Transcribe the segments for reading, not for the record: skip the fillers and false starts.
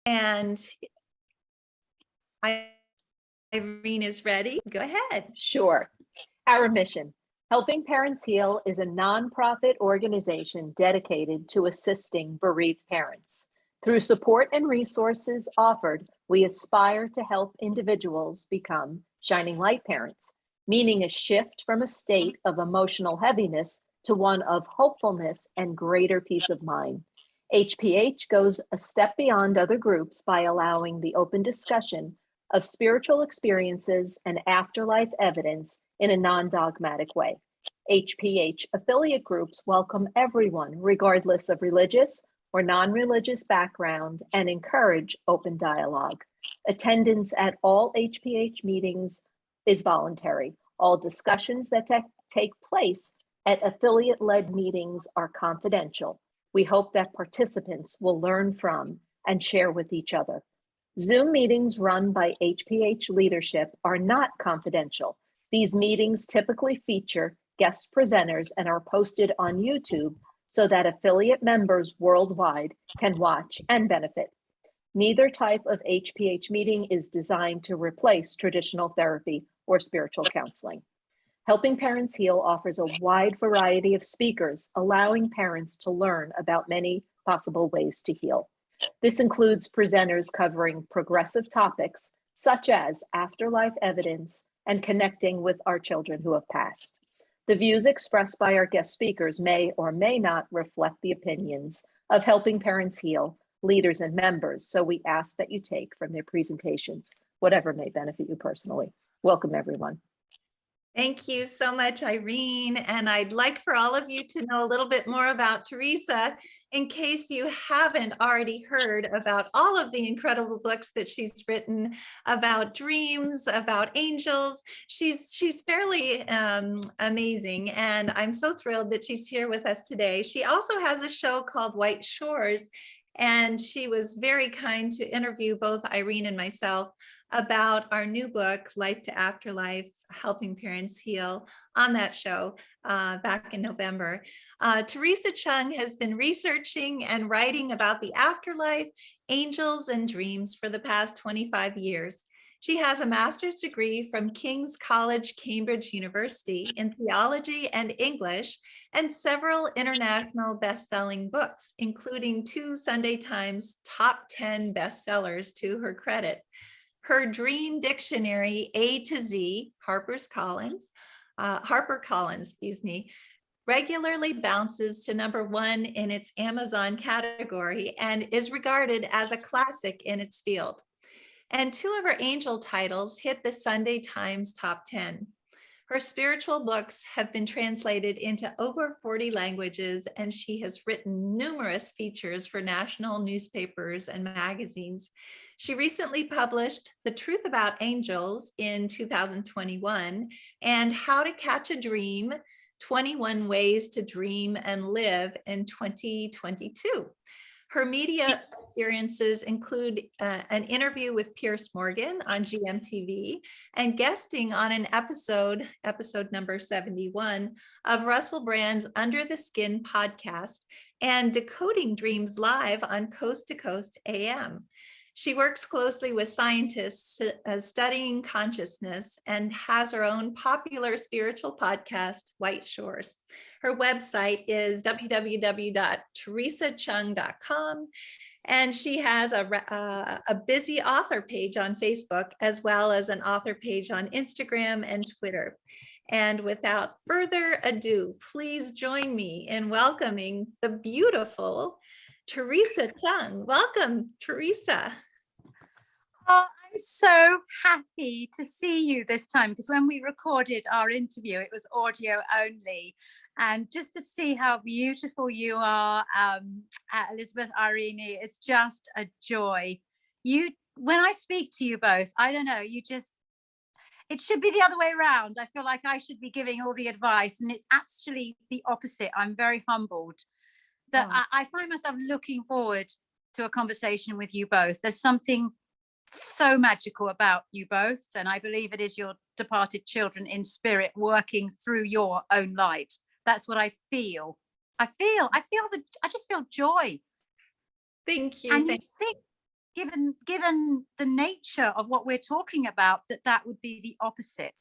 And Irene is ready. Go ahead. Sure. Our mission, Helping Parents Heal, is a nonprofit organization dedicated to assisting bereaved parents. Through support and resources offered, we aspire to help individuals become shining light parents, meaning a shift from a state of emotional heaviness to one of hopefulness and greater peace of mind. HPH goes a step beyond other groups by allowing the open discussion of spiritual experiences and afterlife evidence in a non-dogmatic way. HPH affiliate groups welcome everyone, regardless of religious or non-religious background, and encourage open dialogue. Attendance at all HPH meetings is voluntary. All discussions that take place at affiliate-led meetings are confidential. We hope that participants will learn from and share with each other. Zoom meetings run by HPH leadership are not confidential. These meetings typically feature guest presenters and are posted on YouTube so that affiliate members worldwide can watch and benefit. Neither type of HPH meeting is designed to replace traditional therapy or spiritual counseling. Helping Parents Heal offers a wide variety of speakers, allowing parents to learn about many possible ways to heal. This includes presenters covering progressive topics such as afterlife evidence and connecting with our children who have passed. The views expressed by our guest speakers may or may not reflect the opinions of Helping Parents Heal leaders and members, so we ask that you take from their presentations whatever may benefit you personally. Welcome, everyone. Thank you so much, Irene. And I'd like for all of you to know a little bit more about Theresa, in case you haven't already heard about all of the incredible books that she's written about dreams, about angels. She's fairly amazing, and I'm so thrilled that she's here with us today. She also has a show called White Shores, and she was very kind to interview both Irene and myself about our new book, Life to Afterlife, Helping Parents Heal, on that show back in November. Theresa Cheung has been researching and writing about the afterlife, angels, and dreams for the past 25 years. She has a master's degree from King's College, Cambridge University in theology and English, and several international best-selling books, including 2 Sunday Times top 10 bestsellers to her credit. Her Dream Dictionary A to Z, HarperCollins, regularly bounces to #1 in its Amazon category and is regarded as a classic in its field. And 2 of her angel titles hit the Sunday Times top 10. Her spiritual books have been translated into over 40 languages, and she has written numerous features for national newspapers and magazines. She recently published The Truth About Angels in 2021 and How to Catch a Dream, 21 Ways to Dream and Live in 2022. Her media appearances include an interview with Piers Morgan on GMTV and guesting on an episode number 71 of Russell Brand's Under the Skin podcast and Decoding Dreams Live on Coast to Coast AM. She works closely with scientists studying consciousness and has her own popular spiritual podcast, White Shores. Her website is www.theresacheung.com, and she has a busy author page on Facebook, as well as an author page on Instagram and Twitter. And without further ado, please join me in welcoming the beautiful Theresa Cheung. Welcome, Theresa. Oh, I'm so happy to see you this time, because when we recorded our interview, it was audio only. And just to see how beautiful you are, Elizabeth, Irene, is just a joy. When I speak to you both, I don't know, it should be the other way around. I feel like I should be giving all the advice, and it's actually the opposite. I'm very humbled that I find myself looking forward to a conversation with you both. There's something so magical about you both, and I believe it is your departed children in spirit working through your own light. That's what I feel. I just feel joy. Thank you. And given the nature of what we're talking about, that would be the opposite.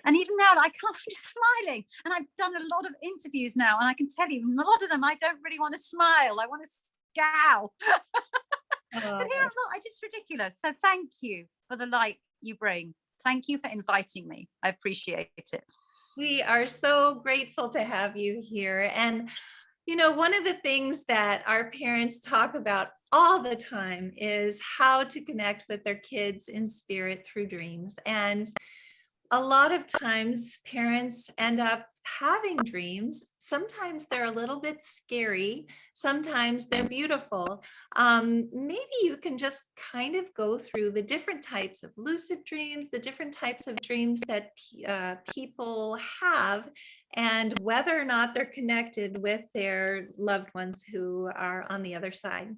And even now, I can't, I'm just smiling. And I've done a lot of interviews now, and I can tell you, a lot of them, I don't really want to smile. I want to scowl. But here I'm not. It's just ridiculous. So thank you for the light you bring. Thank you for inviting me. I appreciate it. We are so grateful to have you here. And, you know, one of the things that our parents talk about all the time is how to connect with their kids in spirit through dreams. And a lot of times parents end up having dreams. Sometimes they're a little bit scary. Sometimes they're beautiful. Maybe you can just kind of go through the different types of lucid dreams, the different types of dreams that people have, and whether or not they're connected with their loved ones who are on the other side.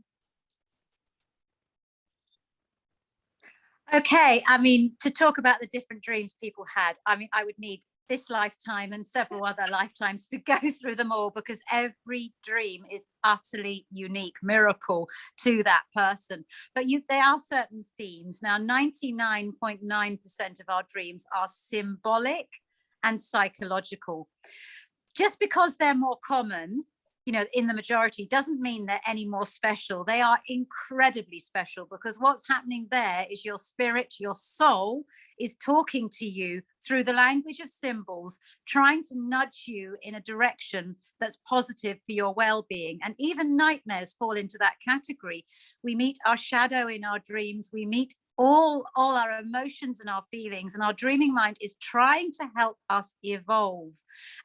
Okay, I mean, to talk about the different dreams people had, I mean, I would need this lifetime and several other lifetimes to go through them all, because every dream is utterly unique, miracle to that person. But there are certain themes. Now, 99.9% of our dreams are symbolic and psychological. Just because they're more common, you know, in the majority, doesn't mean they're any more special. They are incredibly special, because what's happening there is your spirit, your soul is talking to you through the language of symbols, trying to nudge you in a direction that's positive for your well-being. And even nightmares fall into that category. We meet our shadow in our dreams. We meet all our emotions and our feelings, and our dreaming mind is trying to help us evolve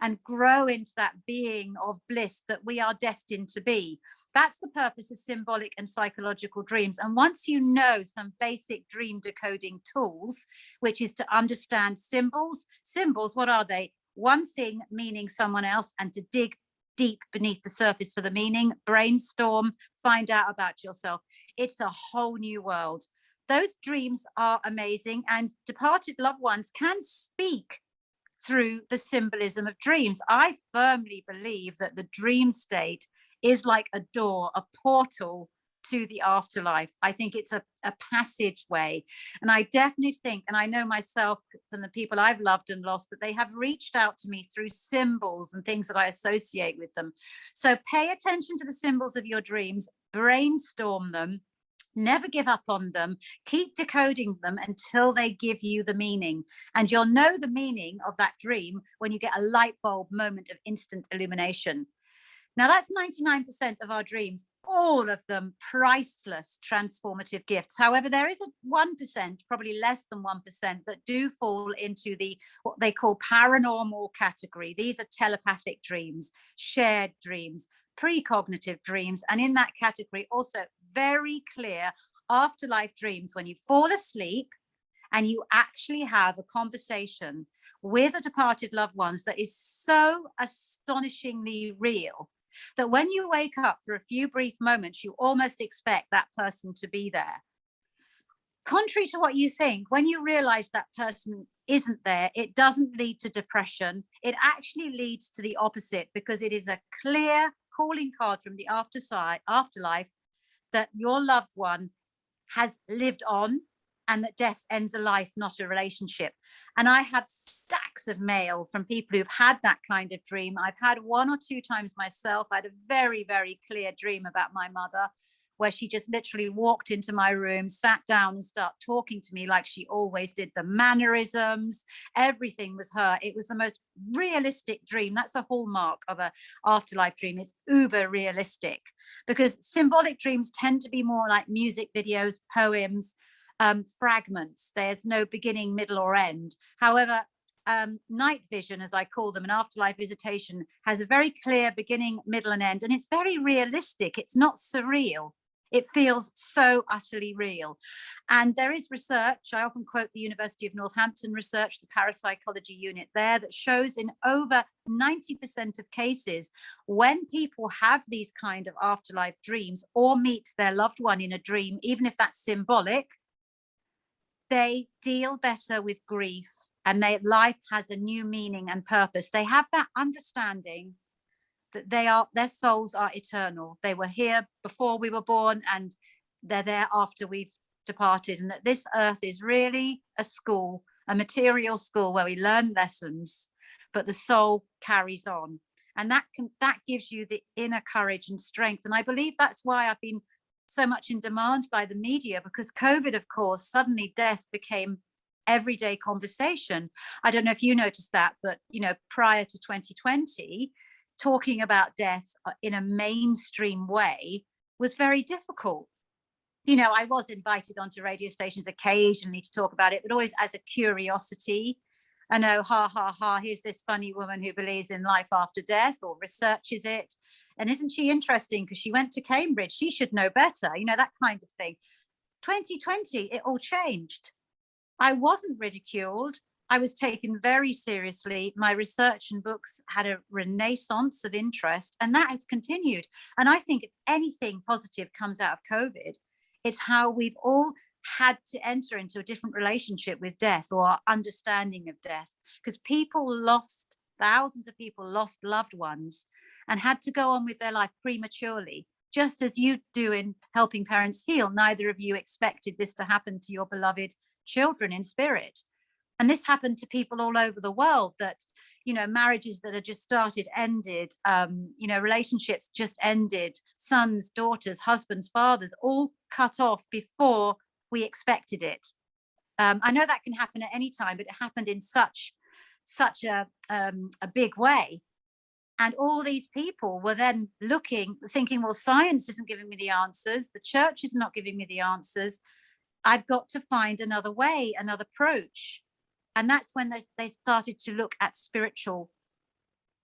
and grow into that being of bliss that we are destined to be. That's the purpose of symbolic and psychological dreams. And once you know some basic dream decoding tools, which is to understand symbols, what are they? One thing meaning someone else, and to dig deep beneath the surface for the meaning, brainstorm, find out about yourself. It's a whole new world. Those dreams are amazing, and departed loved ones can speak through the symbolism of dreams. I firmly believe that the dream state is like a door, a portal to the afterlife. I think it's a passageway. And I definitely think, and I know myself from the people I've loved and lost, that they have reached out to me through symbols and things that I associate with them. So pay attention to the symbols of your dreams, brainstorm them, never give up on them, keep decoding them until they give you the meaning. And you'll know the meaning of that dream when you get a light bulb moment of instant illumination. Now, that's 99% of our dreams, all of them priceless, transformative gifts. However, there is a 1%, probably less than 1%, that do fall into what they call paranormal category. These are telepathic dreams, shared dreams, precognitive dreams, and in that category also very clear afterlife dreams, when you fall asleep and you actually have a conversation with a departed loved ones that is so astonishingly real that when you wake up for a few brief moments, you almost expect that person to be there. Contrary to what you think, when you realize that person isn't there, it doesn't lead to depression. It actually leads to the opposite, because it is a clear calling card from the afterlife that your loved one has lived on, and that death ends a life, not a relationship. And I have stacks of mail from people who've had that kind of dream. I've had 1 or 2 times myself. I had a very, very clear dream about my mother, where she just literally walked into my room, sat down and started talking to me like she always did. The mannerisms, everything was her. It was the most realistic dream. That's a hallmark of an afterlife dream. It's uber realistic, because symbolic dreams tend to be more like music videos, poems, fragments. There's no beginning, middle, or end. However, night vision, as I call them, an afterlife visitation, has a very clear beginning, middle, and end, and it's very realistic. It's not surreal. It feels so utterly real. And there is research, I often quote the University of Northampton research, the parapsychology unit there, that shows in over 90% of cases, when people have these kind of afterlife dreams or meet their loved one in a dream, even if that's symbolic, they deal better with grief, and life has a new meaning and purpose. They have that understanding that their souls are eternal. They were here before we were born, and they're there after we've departed, and that this earth is really a school, a material school where we learn lessons, but the soul carries on. And that gives you the inner courage and strength. And I believe that's why I've been so much in demand by the media, because COVID, of course, suddenly death became everyday conversation. I don't know if you noticed that, but prior to 2020, talking about death in a mainstream way was very difficult. I was invited onto radio stations occasionally to talk about it, but always as a curiosity. I know, ha, ha, ha, here's this funny woman who believes in life after death or researches it. And isn't she interesting because she went to Cambridge? She should know better, that kind of thing. 2020, it all changed. I wasn't ridiculed. I was taken very seriously. My research and books had a renaissance of interest, and that has continued. And I think if anything positive comes out of COVID, it's how we've all had to enter into a different relationship with death, or our understanding of death, because thousands of people lost loved ones and had to go on with their life prematurely, just as you do in Helping Parents Heal. Neither of you expected this to happen to your beloved children in spirit. And this happened to people all over the world, that marriages that had just started ended, relationships just ended, sons, daughters, husbands, fathers, all cut off before we expected it. I know that can happen at any time, but it happened in such a big way. And all these people were then thinking, well, science isn't giving me the answers. The church is not giving me the answers. I've got to find another way, another approach. And that's when they started to look at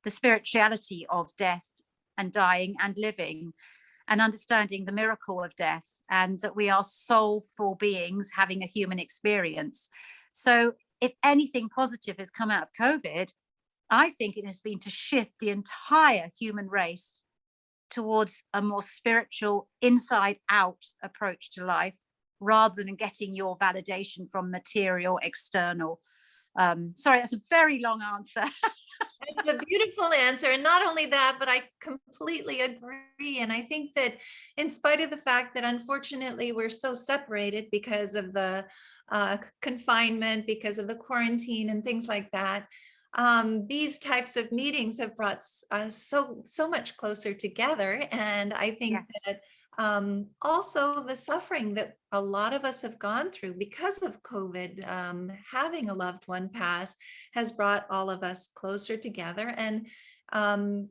the spirituality of death and dying and living, and understanding the miracle of death, and that we are soulful beings having a human experience. So if anything positive has come out of COVID, I think it has been to shift the entire human race towards a more spiritual, inside out approach to life, rather than getting your validation from material, external. Sorry, that's a very long answer. It's a beautiful answer. And not only that, but I completely agree. And I think that in spite of the fact that unfortunately we're so separated because of the confinement, because of the quarantine and things like that, these types of meetings have brought us so much closer together. And I think Yes. that also the suffering that a lot of us have gone through because of COVID, having a loved one pass has brought all of us closer together, and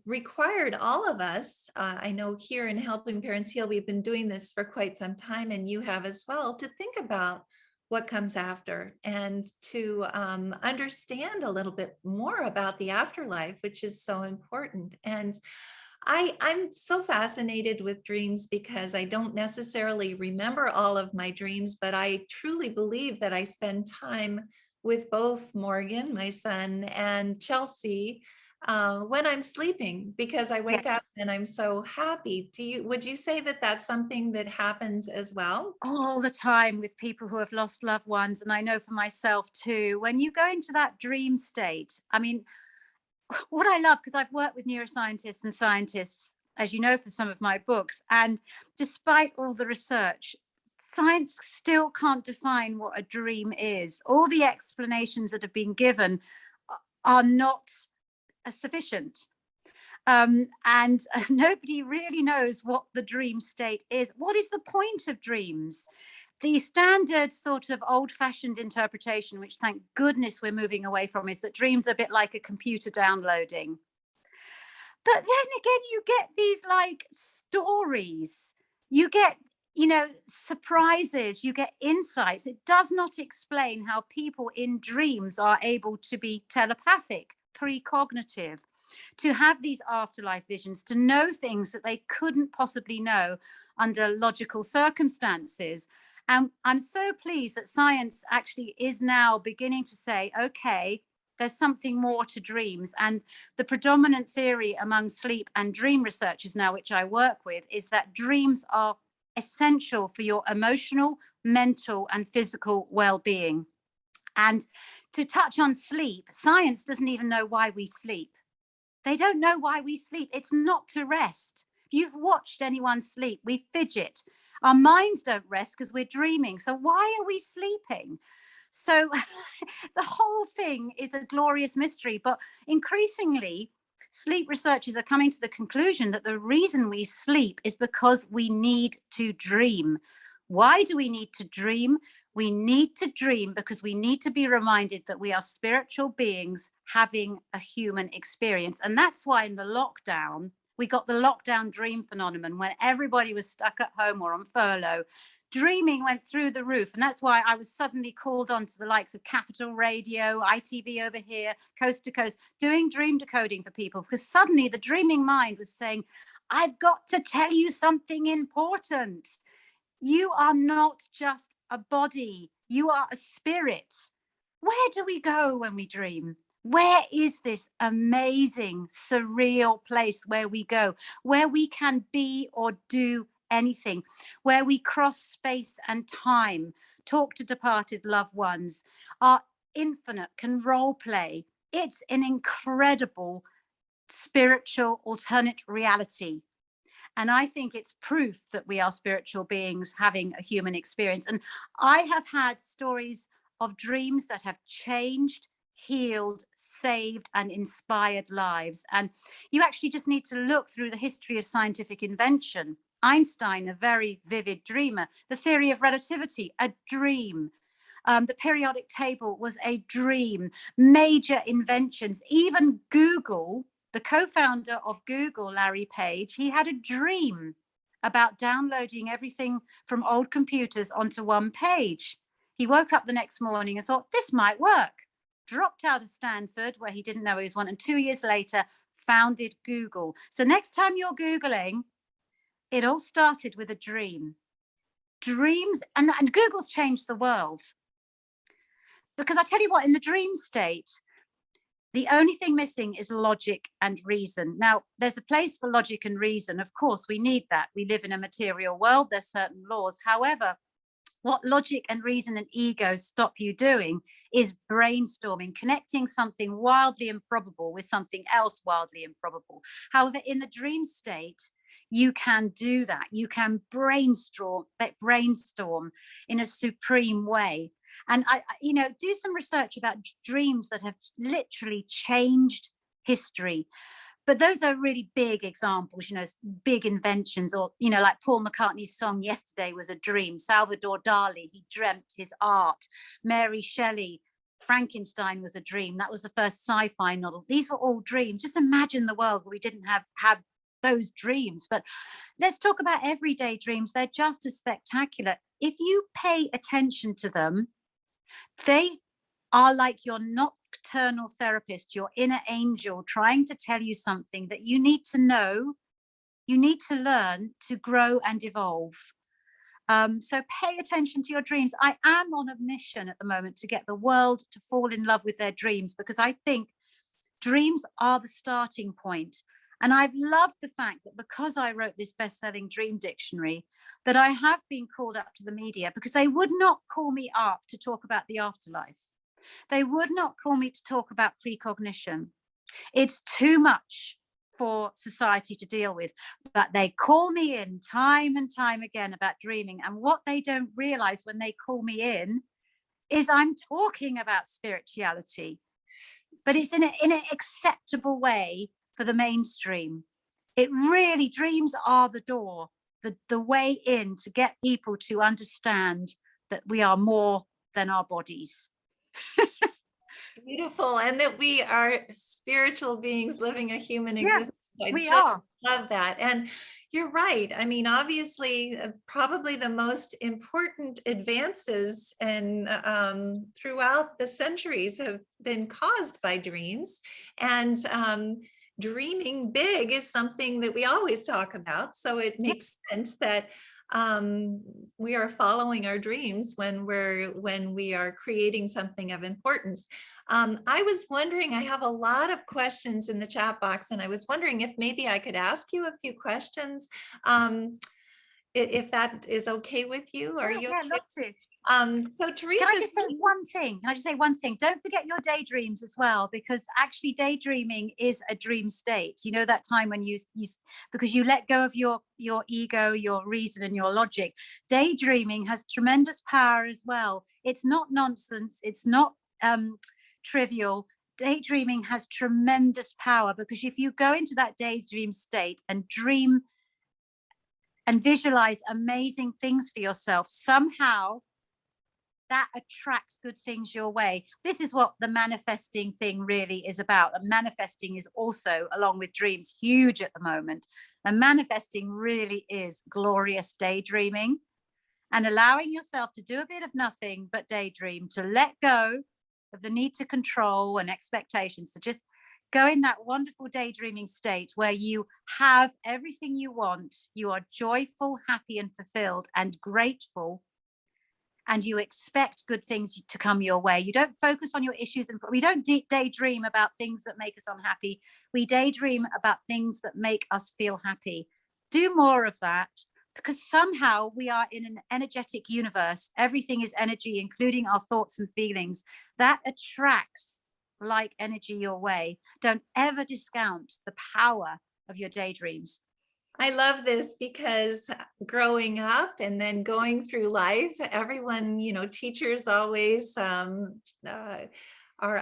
required all of us, I know here in Helping Parents Heal, we've been doing this for quite some time, and you have as well, to think about what comes after, and to understand a little bit more about the afterlife, which is so important. And I'm so fascinated with dreams because I don't necessarily remember all of my dreams, but I truly believe that I spend time with both Morgan, my son, and Chelsea when I'm sleeping, because I wake up and I'm so happy. Would you say that that's something that happens as well? All the time with people who have lost loved ones. And I know for myself too, when you go into that dream state, I mean, what I love, because I've worked with neuroscientists and scientists, as you know, for some of my books, and despite all the research, science still can't define what a dream is. All the explanations that have been given are not sufficient. And nobody really knows what the dream state is. What is the point of dreams? The standard sort of old-fashioned interpretation, which thank goodness we're moving away from, is that dreams are a bit like a computer downloading. But then again, you get these like stories, you get, surprises, you get insights. It does not explain how people in dreams are able to be telepathic, precognitive, to have these afterlife visions, to know things that they couldn't possibly know under logical circumstances. And I'm so pleased that science actually is now beginning to say, okay, there's something more to dreams. And the predominant theory among sleep and dream researchers now, which I work with, is that dreams are essential for your emotional, mental, and physical well-being. And to touch on sleep, science doesn't even know why we sleep. They don't know why we sleep. It's not to rest. If you've watched anyone sleep, we fidget. Our minds don't rest because we're dreaming. So why are we sleeping? So the whole thing is a glorious mystery. But increasingly, sleep researchers are coming to the conclusion that the reason we sleep is because we need to dream. Why do we need to dream? We need to dream because we need to be reminded that we are spiritual beings having a human experience. And that's why in the lockdown, we got the lockdown dream phenomenon when everybody was stuck at home or on furlough. Dreaming went through the roof. And that's why I was suddenly called on to the likes of Capital Radio, ITV over here, Coast to Coast, doing dream decoding for people, because suddenly the dreaming mind was saying, I've got to tell you something important. You are not just a body, you are a spirit. Where do we go when we dream? Where is this amazing, surreal place where we go, where we can be or do anything, where we cross space and time, talk to departed loved ones, are infinite, can role play? It's an incredible spiritual alternate reality. And I think it's proof that we are spiritual beings having a human experience. And I have had stories of dreams that have changed, healed, saved, and inspired lives. And you actually just need to look through the history of scientific invention. Einstein, a very vivid dreamer. The theory of relativity, a dream. The periodic table was a dream. Major inventions, even Google. The co-founder of Google, Larry Page, he had a dream about downloading everything from old computers onto one page. He woke up the next morning and thought, this might work. Dropped out of Stanford, where he didn't know he was one, and 2 years later founded Google. So next time you're Googling, it all started with a dream. Dreams, and Google's changed the world. Because I tell you what, in the dream state, the only thing missing is logic and reason. Now, there's a place for logic and reason. Of course, we need that. We live in a material world. There's certain laws. However, what logic and reason and ego stop you doing is brainstorming, connecting something wildly improbable with something else wildly improbable. However, in the dream state, you can do that. You can brainstorm in a supreme way. And I do some research about dreams that have literally changed history. But those are really big examples, big inventions, or, like Paul McCartney's song Yesterday was a dream. Salvador Dali, he dreamt his art. Mary Shelley, Frankenstein was a dream. That was the first sci-fi novel. These were all dreams. Just imagine the world where we didn't have those dreams. But let's talk about everyday dreams. They're just as spectacular. If you pay attention to them, they are like your nocturnal therapist, your inner angel, trying to tell you something that you need to know, you need to learn to grow and evolve. So pay attention to your dreams. I am on a mission at the moment to get the world to fall in love with their dreams, because I think dreams are the starting point. And I've loved the fact that because I wrote this best-selling dream dictionary, that I have been called up to the media, because they would not call me up to talk about the afterlife. They would not call me to talk about precognition. It's too much for society to deal with. But they call me in time and time again about dreaming. And what they don't realize when they call me in is I'm talking about spirituality, but it's in an acceptable way for the mainstream. It really, dreams are the door, the way in to get people to understand that we are more than our bodies. Beautiful. And that we are spiritual beings living a human existence. We are. Love that. And you're right. I mean, obviously, probably the most important advances and throughout the centuries have been caused by dreams. And dreaming big is something that we always talk about. So it makes sense that we are following our dreams when we are creating something of importance. I was wondering, I have a lot of questions in the chat box, and I was wondering if maybe I could ask you a few questions, if that is okay with you. Are you okay? Love to. So Can I Teresa, just say one thing? Can I just say one thing? Don't forget your daydreams as well, because actually daydreaming is a dream state. You know, that time when you because you let go of your ego, your reason, and your logic. Daydreaming has tremendous power as well. It's not nonsense. It's not trivial. Daydreaming has tremendous power, because if you go into that daydream state and dream and visualize amazing things for yourself, somehow that attracts good things your way. This is what the manifesting thing really is about. And manifesting is also, along with dreams, huge at the moment. And manifesting really is glorious daydreaming, and allowing yourself to do a bit of nothing but daydream, to let go of the need to control and expectations, to just go in that wonderful daydreaming state where you have everything you want. You are joyful, happy, and fulfilled, and grateful, and you expect good things to come your way. You don't focus on your issues, and we don't daydream about things that make us unhappy. We daydream about things that make us feel happy. Do more of that, because somehow we are in an energetic universe. Everything is energy, including our thoughts and feelings. That attracts like energy your way. Don't ever discount the power of your daydreams. I love this, because growing up and then going through life, everyone, teachers always are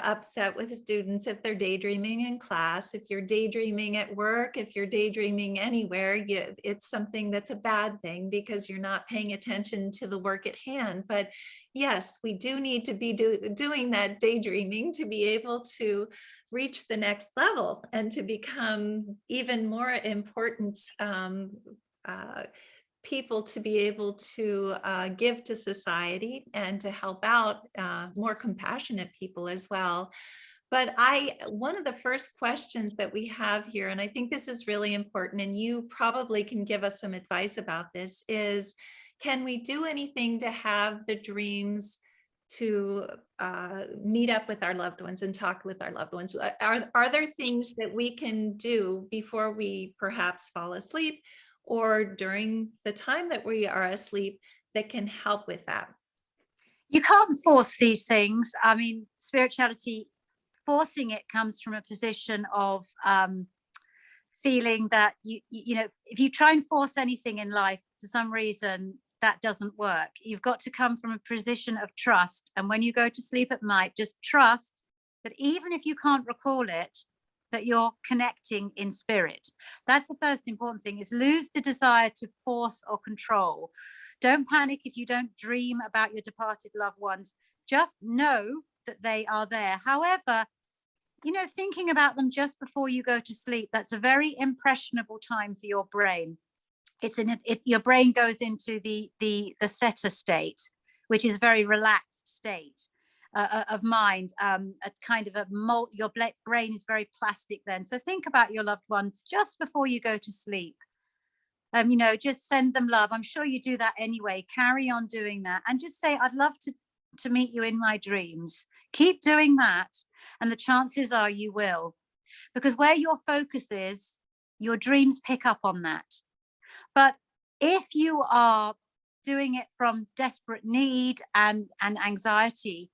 upset with students if they're daydreaming in class. If you're daydreaming at work, if you're daydreaming anywhere, it's something that's a bad thing, because you're not paying attention to the work at hand. But yes, we do need to be doing that daydreaming to be able to reach the next level and to become even more important people, to be able to give to society and to help out more compassionate people as well. But one of the first questions that we have here, and I think this is really important, and you probably can give us some advice about this, is can we do anything to have the dreams to meet up with our loved ones and talk with our loved ones? Are there things that we can do before we perhaps fall asleep, or during the time that we are asleep, that can help with that? You can't force these things. I mean, spirituality, forcing it comes from a position of feeling that you know, if you try and force anything in life, for some reason that doesn't work. You've got to come from a position of trust. And when you go to sleep at night, just trust that even if you can't recall it, that you're connecting in spirit. That's the first important thing, is lose the desire to force or control. Don't panic if you don't dream about your departed loved ones. Just know that they are there. However, you know, thinking about them just before you go to sleep, that's a very impressionable time for your brain. Your brain goes into the theta state, which is a very relaxed state of mind, a kind of your brain is very plastic then. So think about your loved ones just before you go to sleep. You know, just send them love. I'm sure you do that anyway. Carry on doing that, and just say, I'd love to meet you in my dreams. Keep doing that, and the chances are you will, because where your focus is, your dreams pick up on that. But if you are doing it from desperate need and anxiety,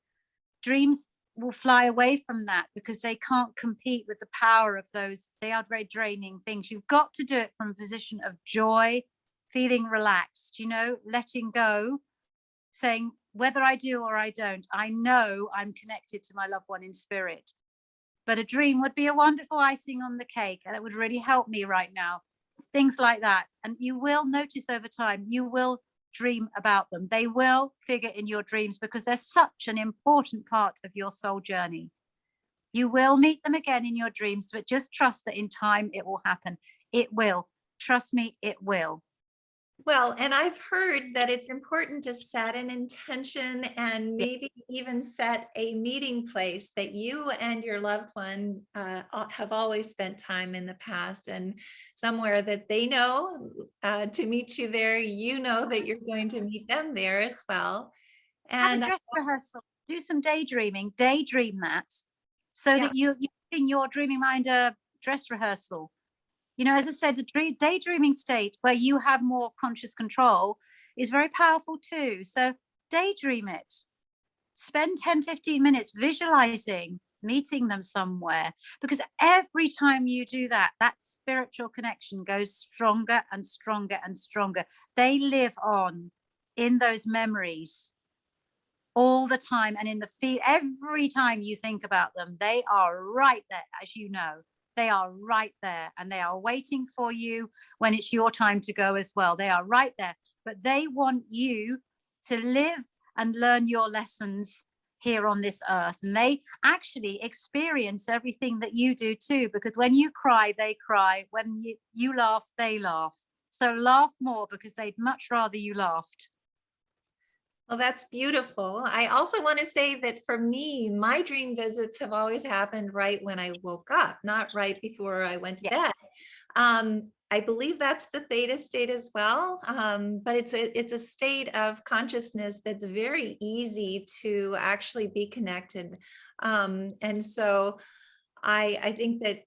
dreams will fly away from that, because they can't compete with the power of those. They are very draining things. You've got to do it from a position of joy, feeling relaxed, you know, letting go, saying, whether I do or I don't, I know I'm connected to my loved one in spirit. But a dream would be a wonderful icing on the cake, and it would really help me right now. Things like that. And you will notice over time, you will dream about them. They will figure in your dreams, because they're such an important part of your soul journey. You will meet them again in your dreams, but just trust that in time it will happen. It will. Trust me, it will. Well, and I've heard that it's important to set an intention, and maybe even set a meeting place that you and your loved one have always spent time in the past, and somewhere that they know to meet you there. You know that you're going to meet them there as well. Have a And dress rehearsal. Do some daydreaming. Daydream that, so yeah, that you in your dreaming mind a dress rehearsal. You know, as I said, the daydreaming state where you have more conscious control is very powerful too. So daydream it. Spend 10-15 minutes visualizing meeting them somewhere, because every time you do that, that spiritual connection goes stronger and stronger and stronger. They live on in those memories all the time, and in the feel. Every time you think about them, they are right there. As you know, they are right there, and they are waiting for you when it's your time to go as well. They are right there, but they want you to live and learn your lessons here on this earth, and they actually experience everything that you do too, because when you cry, they cry. When you laugh, they laugh. So laugh more, because they'd much rather you laughed. Well, that's beautiful. I also want to say that for me, my dream visits have always happened right when I woke up, not right before I went to bed. I believe that's the theta state as well, but it's a state of consciousness that's very easy to actually be connected. And so I think that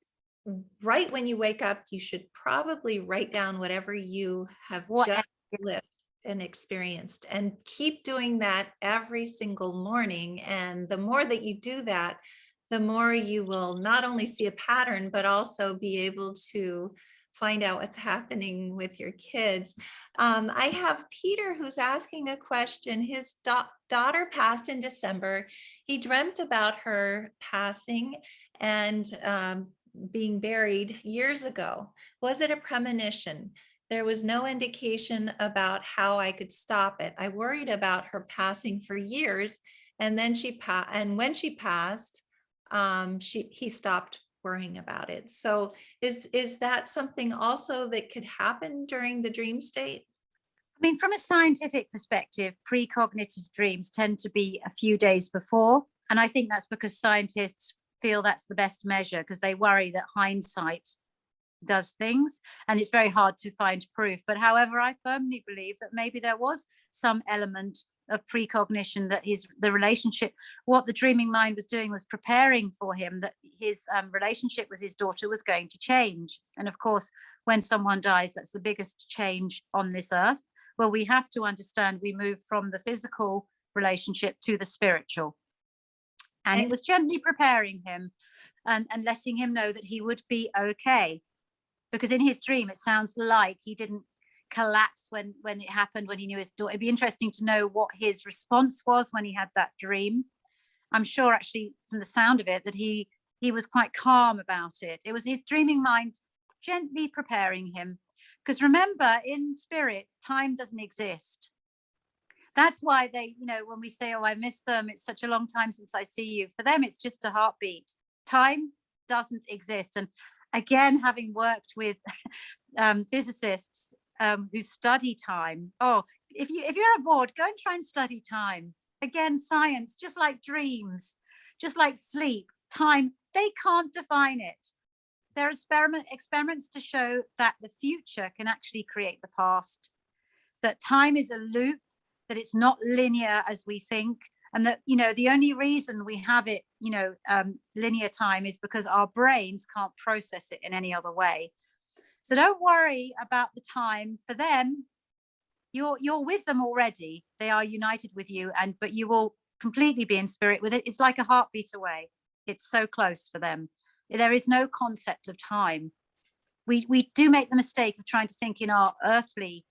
right when you wake up, you should probably write down whatever you have just lived and experienced, and keep doing that every single morning. And the more that you do that, the more you will not only see a pattern, but also be able to find out what's happening with your kids. I have Peter who's asking a question. His daughter passed in December. He dreamt about her passing and being buried years ago. Was it a premonition? There was no indication about how I could stop it. I worried about her passing for years, and then when she passed, he stopped worrying about it. So is that something also that could happen during the dream state? I mean, from a scientific perspective, precognitive dreams tend to be a few days before. And I think that's because scientists feel that's the best measure, because they worry that hindsight does things, and it's very hard to find proof. But however, I firmly believe that maybe there was some element of precognition, that the relationship, what the dreaming mind was doing was preparing for him, that his relationship with his daughter was going to change. And of course, when someone dies, that's the biggest change on this earth. Well, we have to understand we move from the physical relationship to the spiritual, and it was gently preparing him and letting him know that he would be okay. Because in his dream, it sounds like he didn't collapse when it happened, when he knew his daughter. It'd be interesting to know what his response was when he had that dream. I'm sure, actually, from the sound of it, that he was quite calm about it. It was his dreaming mind gently preparing him. Because remember, in spirit, time doesn't exist. That's why they, when we say, oh, I miss them, it's such a long time since I see you. For them, it's just a heartbeat. Time doesn't exist. And again, having worked with physicists who study time, if you're bored, go and try and study time. Again, science, just like dreams, just like sleep, time, they can't define it. There are experiments to show that the future can actually create the past, that time is a loop, that it's not linear as we think, and that, the only reason we have it, linear time, is because our brains can't process it in any other way. So don't worry about the time. For them, you're with them already. They are united with you, but you will completely be in spirit with it. It's like a heartbeat away. It's so close for them. There is no concept of time. We do make the mistake of trying to think in our earthly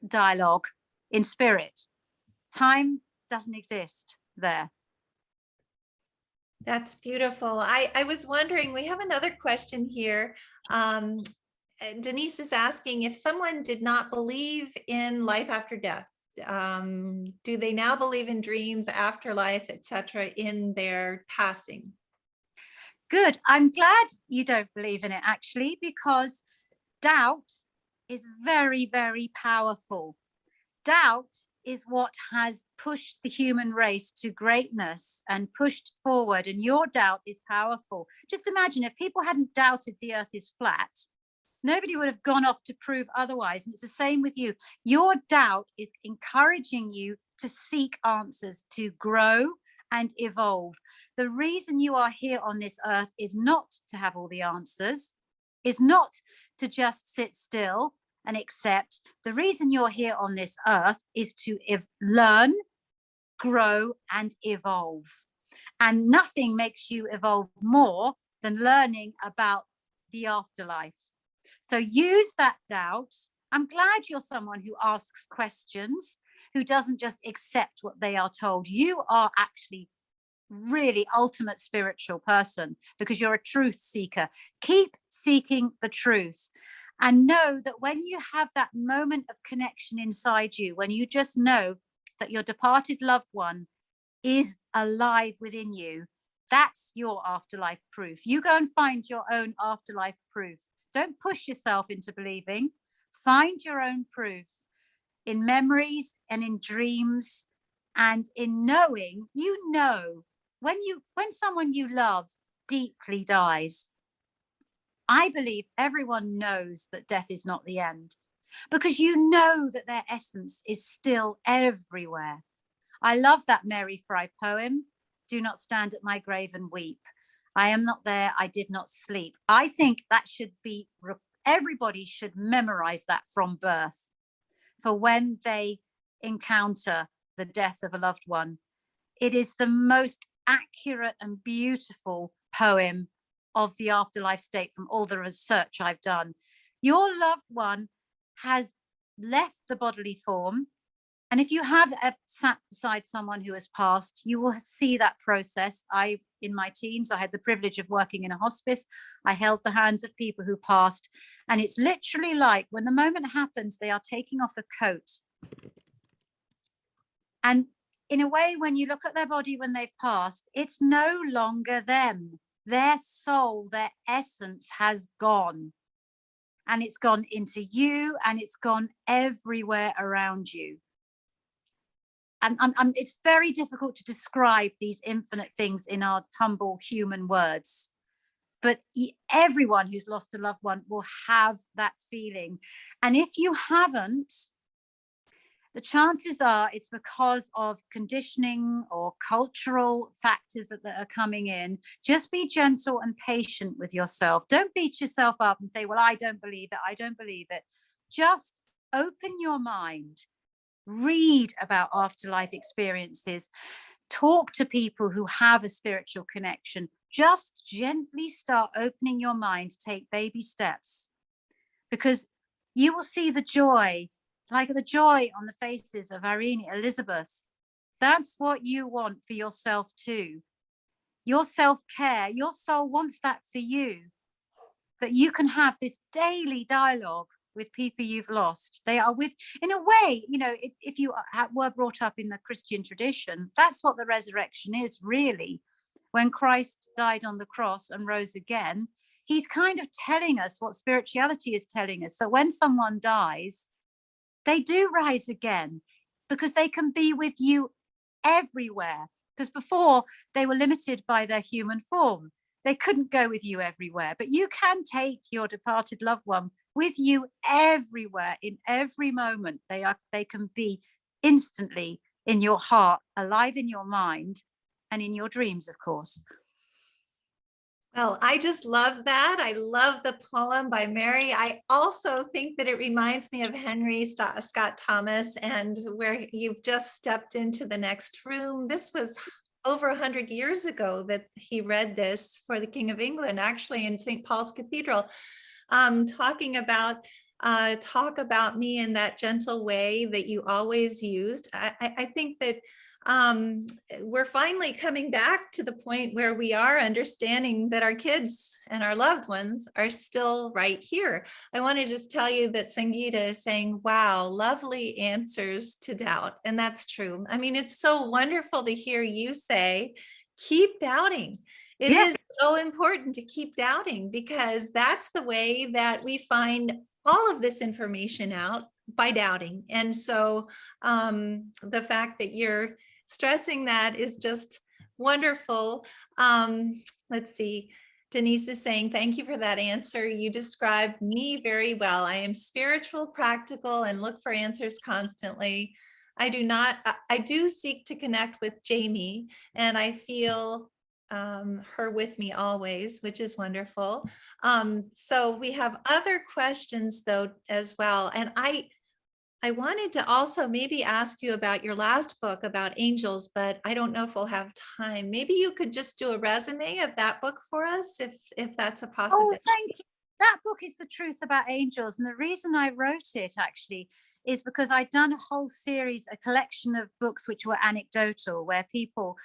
dialogue in spirit. Time doesn't exist there. That's beautiful. I was wondering, we have another question here. Denise is asking, if someone did not believe in life after death, do they now believe in dreams, afterlife, etc., in their passing? Good. I'm glad you don't believe in it, actually, because doubt is very, very powerful. Doubt is what has pushed the human race to greatness and pushed forward, and your doubt is powerful. Just imagine if people hadn't doubted the earth is flat, nobody would have gone off to prove otherwise. And it's the same with you. Your doubt is encouraging you to seek answers, to grow and evolve. The reason you are here on this earth is not to have all the answers, is not to just sit still and accept the reason you're here on this earth is to learn, grow, and evolve. And nothing makes you evolve more than learning about the afterlife. So use that doubt. I'm glad you're someone who asks questions, who doesn't just accept what they are told. You are actually really ultimate spiritual person because you're a truth seeker. Keep seeking the truth, and know that when you have that moment of connection inside you, when you just know that your departed loved one is alive within you, that's your afterlife proof. You go and find your own afterlife proof. Don't push yourself into believing. Find your own proof in memories and in dreams and in knowing. You know, when someone you love deeply dies, I believe everyone knows that death is not the end, because you know that their essence is still everywhere. I love that Mary Fry poem, "Do not stand at my grave and weep. I am not there, I did not sleep." I think that should be, everybody should memorize that from birth, for when they encounter the death of a loved one. It is the most accurate and beautiful poem of the afterlife state from all the research I've done. Your loved one has left the bodily form. And if you have sat beside someone who has passed, you will see that process. In my teens, I had the privilege of working in a hospice. I held the hands of people who passed. And it's literally like when the moment happens, they are taking off a coat. And in a way, when you look at their body when they've passed, it's no longer them. Their soul, their essence has gone. And it's gone into you, and it's gone everywhere around you. And it's very difficult to describe these infinite things in our humble human words. But everyone who's lost a loved one will have that feeling. And if you haven't, the chances are it's because of conditioning or cultural factors that are coming in. Just be gentle and patient with yourself. Don't beat yourself up and say, well, I don't believe it. I don't believe it. Just open your mind. Read about afterlife experiences. Talk to people who have a spiritual connection. Just gently start opening your mind to take baby steps, because you will see the joy, like the joy on the faces of Irene, Elizabeth. That's what you want for yourself too. Your self-care, your soul wants that for you, that you can have this daily dialogue with people you've lost. They are with, in a way, you know, if you were brought up in the Christian tradition, that's what the resurrection is really. When Christ died on the cross and rose again, he's kind of telling us what spirituality is telling us. So when someone dies, they do rise again, because they can be with you everywhere. Because before, they were limited by their human form. They couldn't go with you everywhere, but you can take your departed loved one with you everywhere, in every moment. They can be instantly in your heart, alive in your mind, and in your dreams, of course. Well, I just love that. I love the poem by Mary. I also think that it reminds me of Henry Scott Thomas, and where you've just stepped into the next room. This was over 100 years ago that he read this for the King of England, actually in St. Paul's Cathedral, talking about talk about me in that gentle way that you always used. I think that we're finally coming back to the point where we are understanding that our kids and our loved ones are still right here. I want to just tell you that Sangeeta is saying, wow, lovely answers to doubt. And that's true. I mean, it's so wonderful to hear you say, keep doubting. It is so important to keep doubting, because that's the way that we find all of this information out, by doubting. And so the fact that you're stressing that is just wonderful. Let's see. Denise is saying, thank you for that answer. You described me very well. I am spiritual, practical, and look for answers constantly. I do seek to connect with Jamie, and I feel her with me always, which is wonderful. So we have other questions though as well. And I wanted to also maybe ask you about your last book about angels, but I don't know if we'll have time. Maybe you could just do a resume of that book for us, if that's a Oh, possibility. thank you. That book is The Truth About Angels. And the reason I wrote it actually is because I'd done a whole series, a collection of books which were anecdotal, where people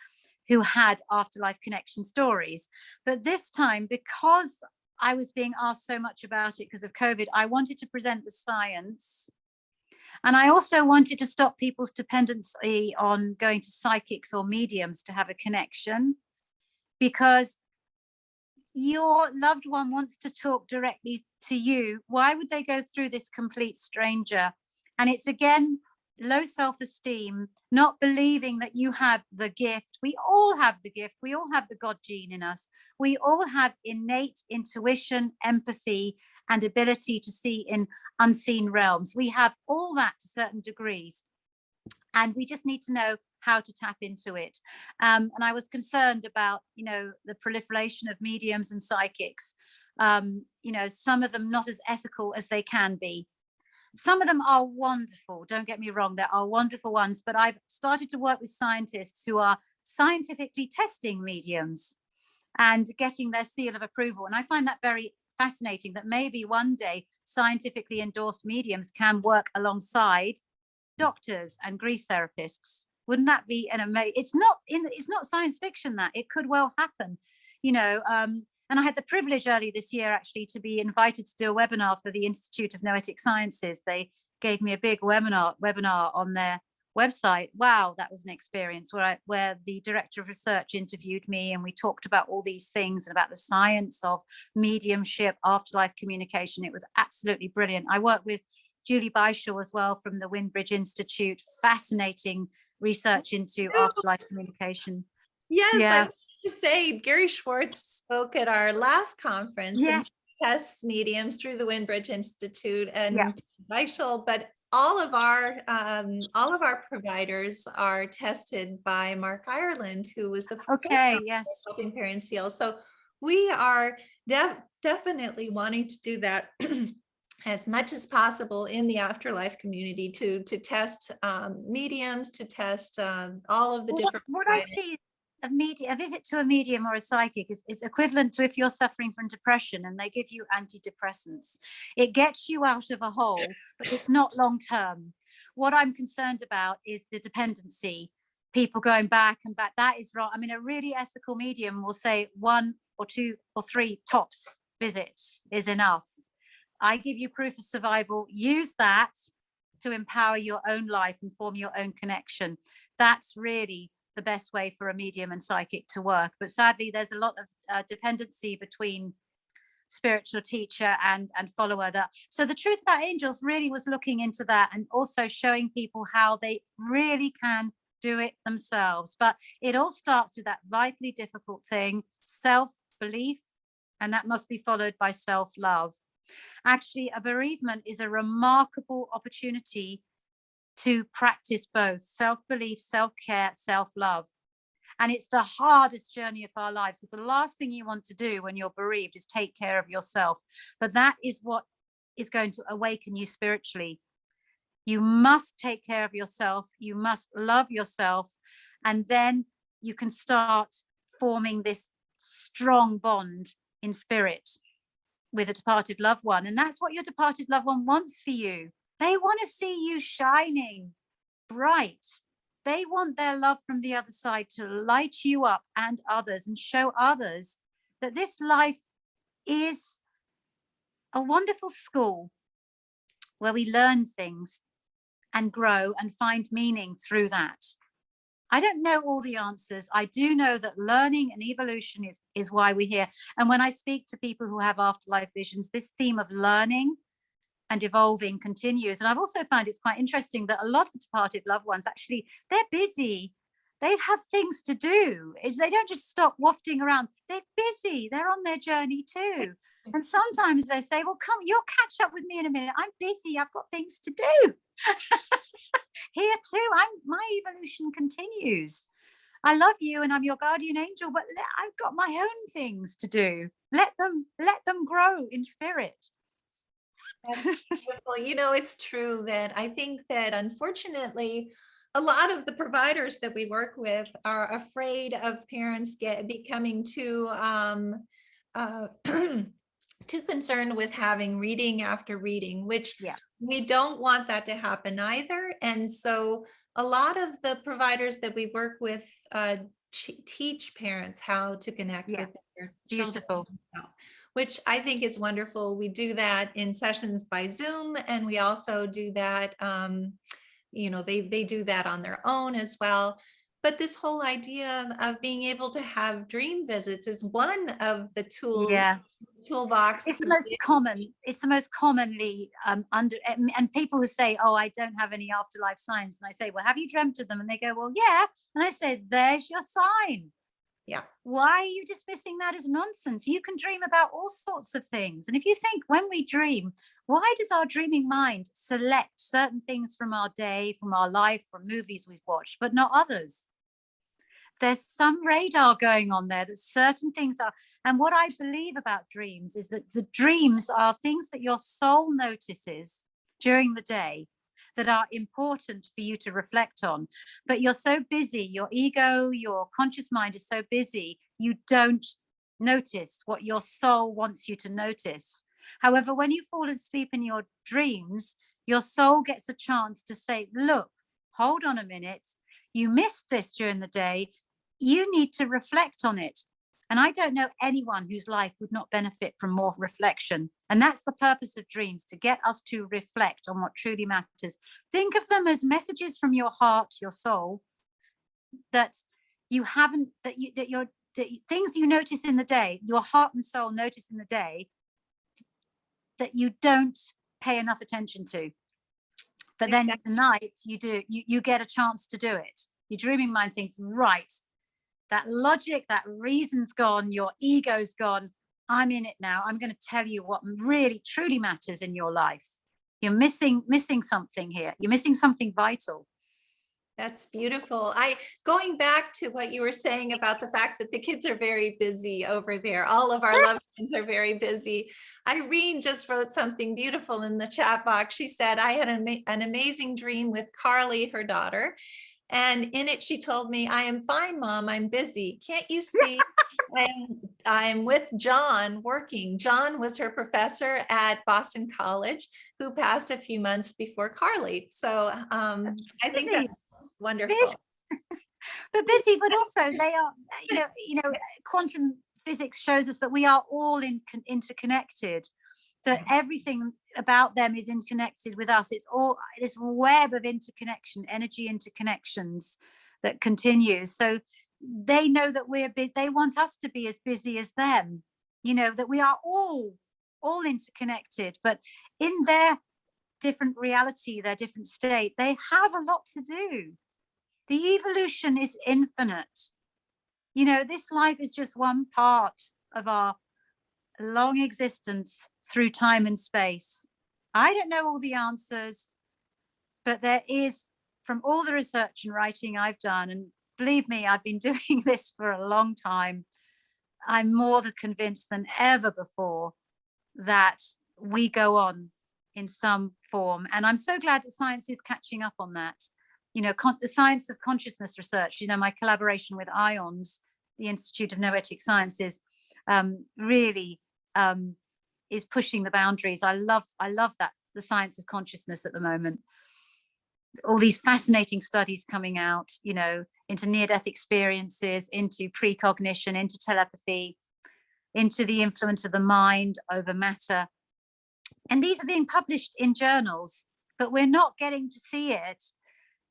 who had afterlife connection stories. But this time, because I was being asked so much about it because of COVID, I wanted to present the science. And I also wanted to stop people's dependency on going to psychics or mediums to have a connection, because your loved one wants to talk directly to you. Why would they go through this complete stranger? And it's again, low self-esteem, not believing that you have the gift. We all have the gift. We all have the God gene in us. We all have innate intuition, empathy, and ability to see in unseen realms. We have all that to certain degrees. And we just need to know how to tap into it. And I was concerned about, the proliferation of mediums and psychics. Some of them not as ethical as they can be. Some of them are wonderful, don't get me wrong, there are wonderful ones, but I've started to work with scientists who are scientifically testing mediums and getting their seal of approval. And I find that very fascinating, that maybe one day scientifically endorsed mediums can work alongside doctors and grief therapists. Wouldn't that be an amazing? It's not science fiction, that it could well happen, and I had the privilege early this year actually to be invited to do a webinar for the Institute of Noetic Sciences. They gave me a big webinar on their website. Wow, that was an experience where the director of research interviewed me, and we talked about all these things and about the science of mediumship, afterlife communication. It was absolutely brilliant. I worked with Julie Beishaw as well from the Windbridge Institute. Fascinating research into afterlife communication. Yes, Yeah. I was to say Gary Schwartz spoke at our last conference and tests mediums through the Windbridge Institute and Weichel, but all of our providers are tested by Mark Ireland, who was the helping parents heal. So we are definitely wanting to do that as much as possible in the afterlife community to test mediums, to test all of the different. What I see a visit to a medium or a psychic is equivalent to if you're suffering from depression and they give you antidepressants. It gets you out of a hole, but it's not long term. What I'm concerned about is the dependency, people going back and back. That is wrong. I mean, a really ethical medium will say 1 or 2 or 3 tops visits is enough. I give you proof of survival. Use that to empower your own life and form your own connection. That's really the best way for a medium and psychic to work. But sadly, there's a lot of dependency between spiritual teacher and follower. So The Truth About Angels really was looking into that and also showing people how they really can do it themselves. But it all starts with that vitally difficult thing, self-belief, and that must be followed by self-love. Actually, a bereavement is a remarkable opportunity to practice both self-belief, self-care, self-love. And it's the hardest journey of our lives, because the last thing you want to do when you're bereaved is take care of yourself. But that is what is going to awaken you spiritually. You must take care of yourself. You must love yourself. And then you can start forming this strong bond in spirit with a departed loved one. And that's what your departed loved one wants for you. They want to see you shining bright. They want their love from the other side to light you up and others, and show others that this life is a wonderful school where we learn things and grow and find meaning through that. I don't know all the answers. I do know that learning and evolution is why we're here. And when I speak to people who have afterlife visions, this theme of learning and evolving continues. And I've also found it's quite interesting that a lot of the departed loved ones, actually, they're busy. They have things to do. They don't just stop wafting around. They're busy. They're on their journey too. And sometimes they say, well, come, you'll catch up with me in a minute. I'm busy. I've got things to do. Here too, my evolution continues. I love you and I'm your guardian angel, but I've got my own things to do. Let them grow in spirit. That's beautiful. You know, it's true that I think that unfortunately, a lot of the providers that we work with are afraid of parents becoming too too concerned with having reading after reading, which Yeah. we don't want that to happen either. And so a lot of the providers that we work with teach parents how to connect Yeah. with their children, Beautiful. which I think is wonderful. We do that in sessions by Zoom, and we also do that, you know, they do that on their own as well. But this whole idea of being able to have dream visits is one of the tools, Yeah. toolbox. It's the most common, it's the most commonly under, and people who say, oh, I don't have any afterlife signs. And I say, well, have you dreamt of them? And they go, well, yeah. And I say, there's your sign. Yeah. Why are you dismissing that as nonsense? You can dream about all sorts of things. And if you think when we dream, why does our dreaming mind select certain things from our day, from our life, from movies we've watched, but not others? There's some radar going on there that certain things are. And what I believe about dreams is that the dreams are things that your soul notices during the day that are important for you to reflect on. But you're so busy, your ego, your conscious mind is so busy, you don't notice what your soul wants you to notice. However, when you fall asleep in your dreams, your soul gets a chance to say, look, hold on a minute. You missed this during the day. You need to reflect on it. And I don't know anyone whose life would not benefit from more reflection. And that's the purpose of dreams, to get us to reflect on what truly matters. Think of them as messages from your heart, your soul, that you haven't, that things you notice in the day, your heart and soul notice in the day, that you don't pay enough attention to. But then at the night, you get a chance to do it. Your dreaming mind thinks, right, that logic, that reason's gone, your ego's gone. I'm in it now. I'm going to tell you what really truly matters in your life. You're missing something here. You're missing something vital. That's beautiful. Going back to what you were saying about the fact that the kids are very busy over there. All of our loved ones are very busy. Irene just wrote something beautiful in the chat box. She said, I had an amazing dream with Carly, her daughter. And in it, she told me, I am fine, Mom, I'm busy. Can't you see? I'm with John working. John was her professor at Boston College, who passed a few months before Carly. So I think that's wonderful. But busy, but also they are, quantum physics shows us that we are all interconnected, that everything about them is interconnected with us. It's all this web of interconnection, energy interconnections that continues. So they know that they want us to be as busy as them, that we are all interconnected, but in their different reality, their different state, they have a lot to do. The evolution is infinite. This life is just one part of our long existence through time and space. I don't know all the answers, but there is, from all the research and writing I've done, and believe me, I've been doing this for a long time, I'm more than convinced than ever before that we go on in some form. And I'm so glad that science is catching up on that. The science of consciousness research, my collaboration with IONS, the Institute of Noetic Sciences, really is pushing the boundaries. I love that, the science of consciousness at the moment. All these fascinating studies coming out, into near-death experiences, into precognition, into telepathy, into the influence of the mind over matter. And these are being published in journals, but we're not getting to see it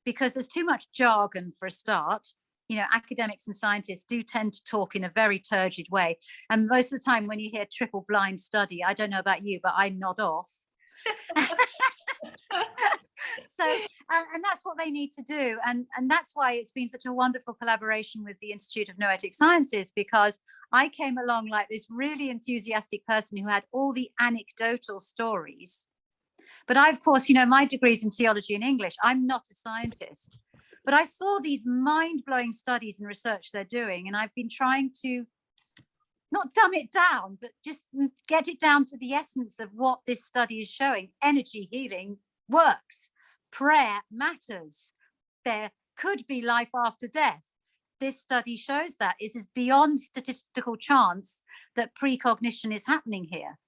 because there's too much jargon for a start. Academics and scientists do tend to talk in a very turgid way. And most of the time when you hear triple blind study, I don't know about you, but I nod off. So, and that's what they need to do. And that's why it's been such a wonderful collaboration with the Institute of Noetic Sciences, because I came along like this really enthusiastic person who had all the anecdotal stories. But I, of course, my degree's in theology and English. I'm not a scientist. But I saw these mind-blowing studies and research they're doing, and I've been trying to not dumb it down, but just get it down to the essence of what this study is showing. Energy healing works. Prayer matters. There could be life after death. This study shows that it is beyond statistical chance that precognition is happening here.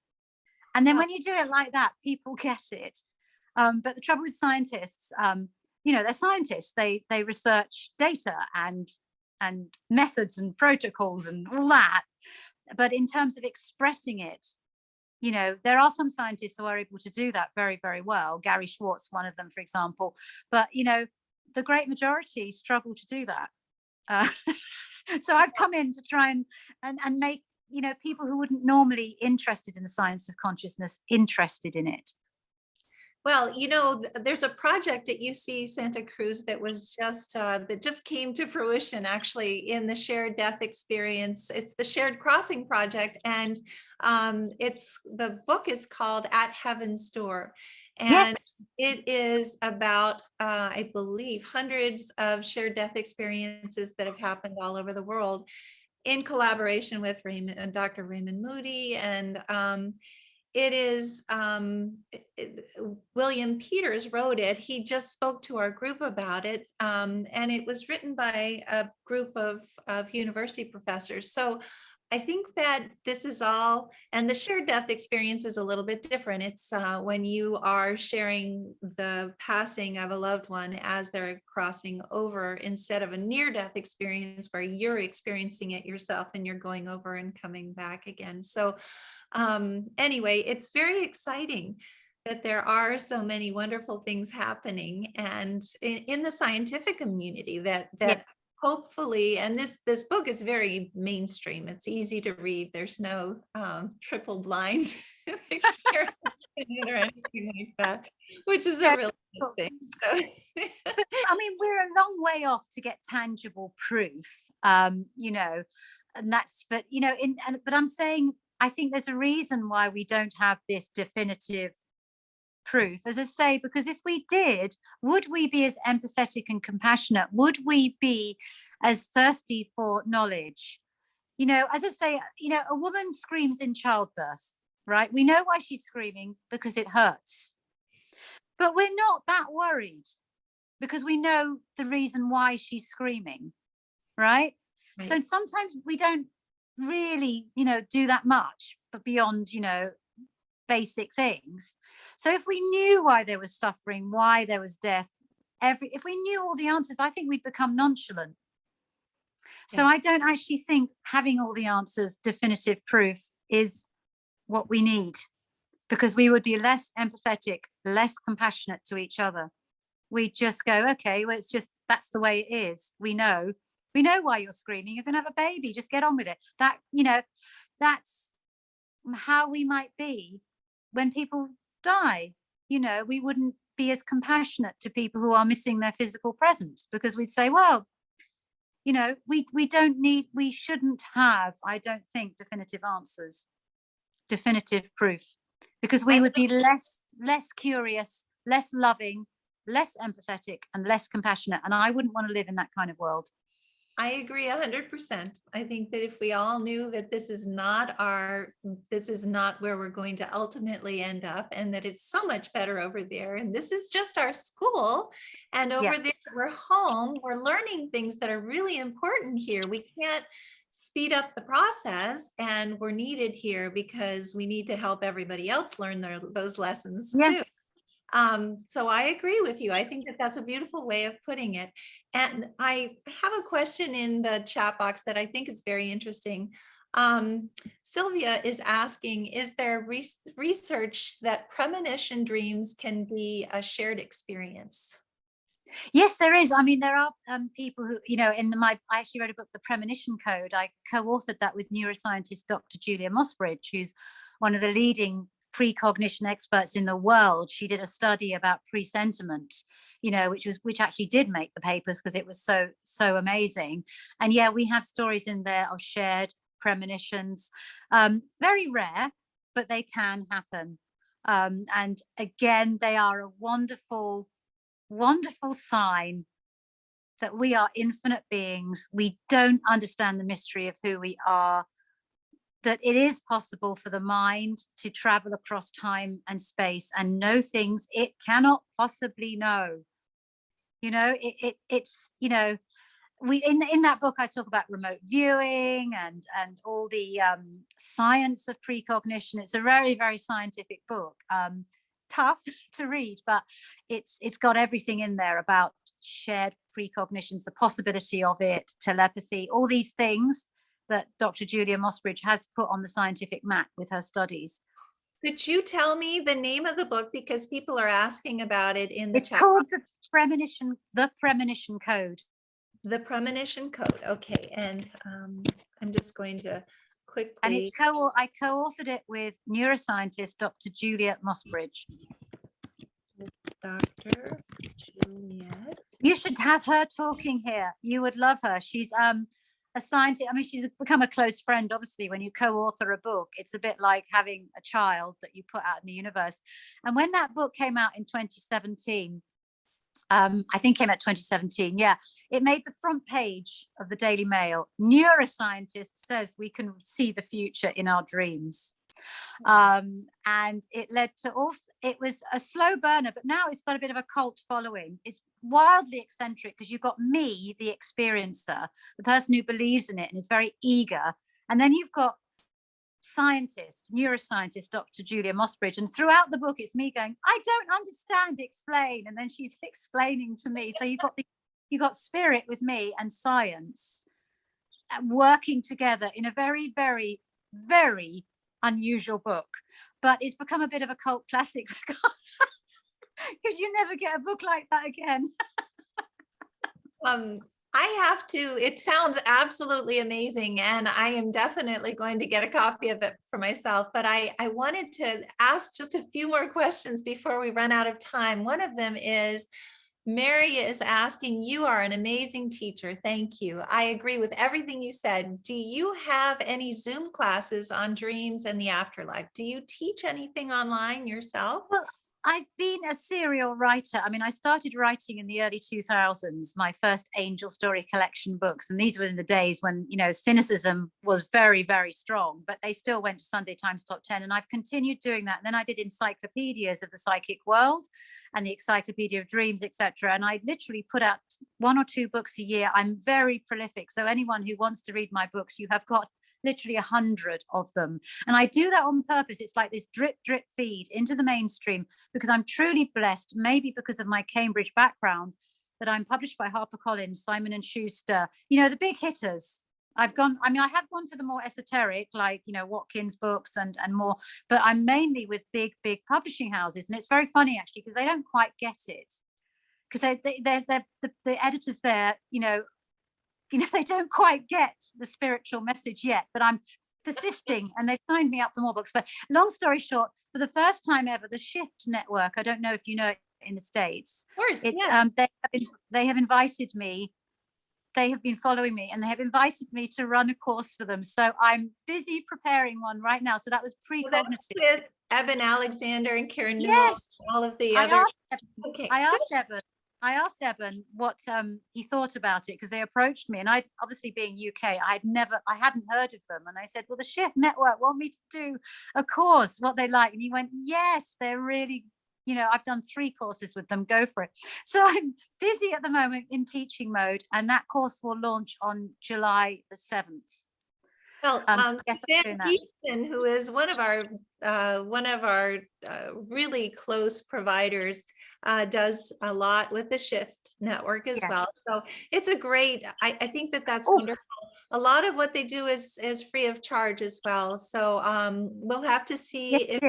And then when you do it like that, people get it. But the trouble with scientists, they're scientists. They research data and methods and protocols and all that. But in terms of expressing it, there are some scientists who are able to do that very, very well. Gary Schwartz, one of them, for example. But, the great majority struggle to do that. So I've come in to try and make, people who wouldn't normally interested in the science of consciousness interested in it. Well, there's a project at UC Santa Cruz that was that just came to fruition actually in the shared death experience. It's the Shared Crossing Project, and the book is called At Heaven's Door. And yes. It is about, I believe, hundreds of shared death experiences that have happened all over the world in collaboration with Dr. Raymond Moody, and it is William Peters wrote it. He just spoke to our group about it, and it was written by a group of university professors. So I think that this is all, and the shared death experience is a little bit different. It's when you are sharing the passing of a loved one as they're crossing over, instead of a near-death experience where you're experiencing it yourself and you're going over and coming back again. So anyway, it's very exciting that there are so many wonderful things happening, and in the scientific community that Yeah. hopefully, and this book is very mainstream. It's easy to read. There's no triple blind experience in it or anything like that, which is a really good thing. So. But, we're a long way off to get tangible proof, and that's, but but I'm saying, I think there's a reason why we don't have this definitive proof, as I say, because if we did, would we be as empathetic and compassionate? Would we be as thirsty for knowledge? As I say, a woman screams in childbirth, right? We know why she's screaming, because it hurts. But we're not that worried because we know the reason why she's screaming, right? So sometimes we don't really, do that much, but beyond, basic things. So if we knew why there was suffering, why there was death, if we knew all the answers, I think we'd become nonchalant. So I don't actually think having all the answers, definitive proof, is what we need, because we would be less empathetic, less compassionate to each other. We just go, okay, well, it's just, that's the way it is. We know why you're screaming. You're going to have a baby. Just get on with it. That's how we might be when people die. We wouldn't be as compassionate to people who are missing their physical presence, because we'd say, well, we shouldn't have, I don't think, definitive answers, definitive proof, because we would be less curious, less loving, less empathetic, and less compassionate. And I wouldn't want to live in that kind of world. I agree 100%. I think that if we all knew that this is not where we're going to ultimately end up, and that it's so much better over there, and this is just our school, and over there we're home, we're learning things that are really important here. We can't speed up the process, and we're needed here because we need to help everybody else learn those lessons too. So I agree with you. I think that that's a beautiful way of putting it. And I have a question in the chat box that I think is very interesting. Sylvia is asking, is there research that premonition dreams can be a shared experience? Yes, there is. There are people who, I actually wrote a book, The Premonition Code. I co-authored that with neuroscientist Dr. Julia Mossbridge, who's one of the leading precognition experts in the world. She did a study about presentiment, which actually did make the papers because it was so amazing. And we have stories in there of shared premonitions, very rare, but they can happen. And again, they are a wonderful sign that we are infinite beings. We don't understand the mystery of who we are, that it is possible for the mind to travel across time and space and know things it cannot possibly know. It's, we in that book I talk about remote viewing and all the science of precognition. It's a very, very scientific book, tough to read, but it's got everything in there about shared precognitions, the possibility of it, telepathy, all these things that Dr. Julia Mossbridge has put on the scientific map with her studies. Could you tell me the name of the book, because people are asking about it in the It's chat? called The Premonition Code. The Premonition Code. Okay, and I'm just going to quickly. And I co-authored it with neuroscientist Dr. Juliet Mossbridge. Dr. Juliet. You should have her talking here. You would love her. She's a scientist. I mean, she's become a close friend. Obviously, when you co-author a book, it's a bit like having a child that you put out in the universe. And when that book came out in 2017, I think came out 2017. Yeah, it made the front page of the Daily Mail. Neuroscientist says we can see the future in our dreams. And it led to also, it was a slow burner, but now it's got a bit of a cult following. It's wildly eccentric because you've got me, the experiencer, the person who believes in it and is very eager. And then you've got neuroscientist, Dr. Julia Mossbridge. And throughout the book, it's me going, I don't understand, explain. And then she's explaining to me. So you've got spirit with me and science working together in a very, very, very unusual book, but it's become a bit of a cult classic because you never get a book like that again. I have to, it sounds absolutely amazing, and I am definitely going to get a copy of it for myself, but I wanted to ask just a few more questions before we run out of time. One of them is, Mary is asking, you are an amazing teacher. Thank you. I agree with everything you said. Do you have any Zoom classes on dreams and the afterlife? Do you teach anything online yourself? Well, I've been a serial writer. I mean, I started writing in the early 2000s, my first angel story collection books. And these were in the days when, cynicism was very, very strong, but they still went to Sunday Times Top 10. And I've continued doing that. And then I did encyclopedias of the psychic world and the Encyclopedia of Dreams, etc. And I literally put out 1 or 2 books a year. I'm very prolific. So anyone who wants to read my books, you have got literally 100 of them. And I do that on purpose. It's like this drip feed into the mainstream because I'm truly blessed, maybe because of my Cambridge background, that I'm published by HarperCollins, Simon and Schuster, the big hitters. I have gone for the more esoteric, like, Watkins books and more, but I'm mainly with big publishing houses. And it's very funny actually, because they don't quite get it. Because the editors there, they don't quite get the spiritual message yet, but I'm persisting and they've signed me up for more books. But long story short, for the first time ever, the Shift Network, I don't know if you know it in the States. Of course, it's yeah. They have invited me. They have been following me and they have invited me to run a course for them. So I'm busy preparing one right now. So that was precognitive. With Eben Alexander and Karen Newell, yes. all of the other. I asked Eben what he thought about it because they approached me, and I, obviously being UK, I hadn't heard of them, and I said, well, the Shift Network want me to do a course, what they like, and he went, yes, they're really, I've done 3 courses with them, go for it. So I'm busy at the moment in teaching mode, and that course will launch on July the 7th. Well, Dan Houston, who is one of our really close providers, does a lot with the Shift Network as well. So it's a great, I think that's wonderful. A lot of what they do is free of charge as well. So we'll have to see.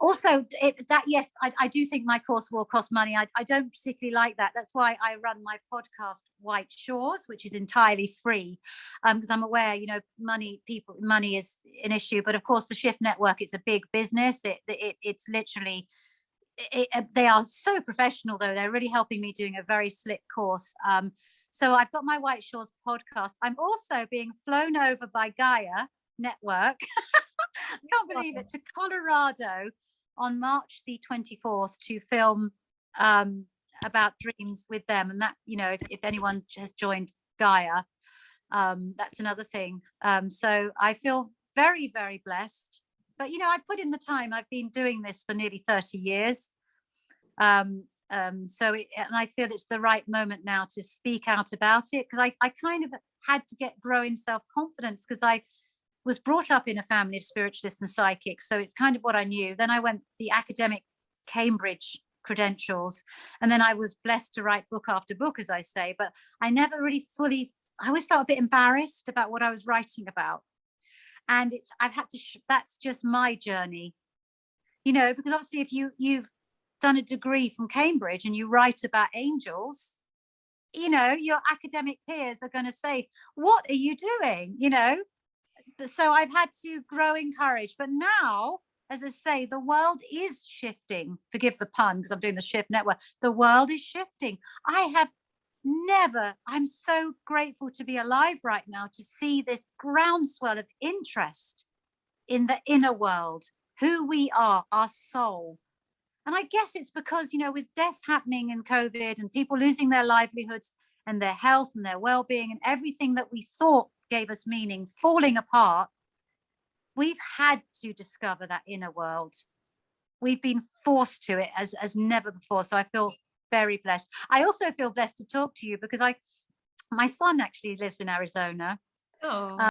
Also, I do think my course will cost money. I don't particularly like that. That's why I run my podcast, White Shores, which is entirely free, because I'm aware, money is an issue. But of course, the Shift Network is a big business. It's literally, they are so professional, though. They're really helping me doing a very slick course. So I've got my White Shores podcast. I'm also being flown over by Gaia Network. Can't believe it, to Colorado on March the 24th to film about dreams with them. And that, if anyone has joined Gaia, that's another thing. So I feel very, very blessed. But, I put in the time. I've been doing this for nearly 30 years. And I feel it's the right moment now to speak out about it, because I kind of had to grow in self-confidence, because I was brought up in a family of spiritualists and psychics. So it's kind of what I knew. Then I went the academic Cambridge credentials, and then I was blessed to write book after book, as I say, but I never really I always felt a bit embarrassed about what I was writing about. And I've had to, that's just my journey, because obviously if you've done a degree from Cambridge and you write about angels, your academic peers are going to say, what are you doing? So I've had to grow in courage. But now, as I say, the world is shifting. Forgive the pun, because I'm doing the Shift Network. The world is shifting. I'm so grateful to be alive right now, to see this groundswell of interest in the inner world, who we are, our soul. And I guess it's because, with death happening in COVID and people losing their livelihoods and their health and their well-being and everything that we thought gave us meaning falling apart, we've had to discover that inner world. We've been forced to it as never before. So I feel very blessed. I also feel blessed to talk to you, because my son actually lives in Arizona. Oh.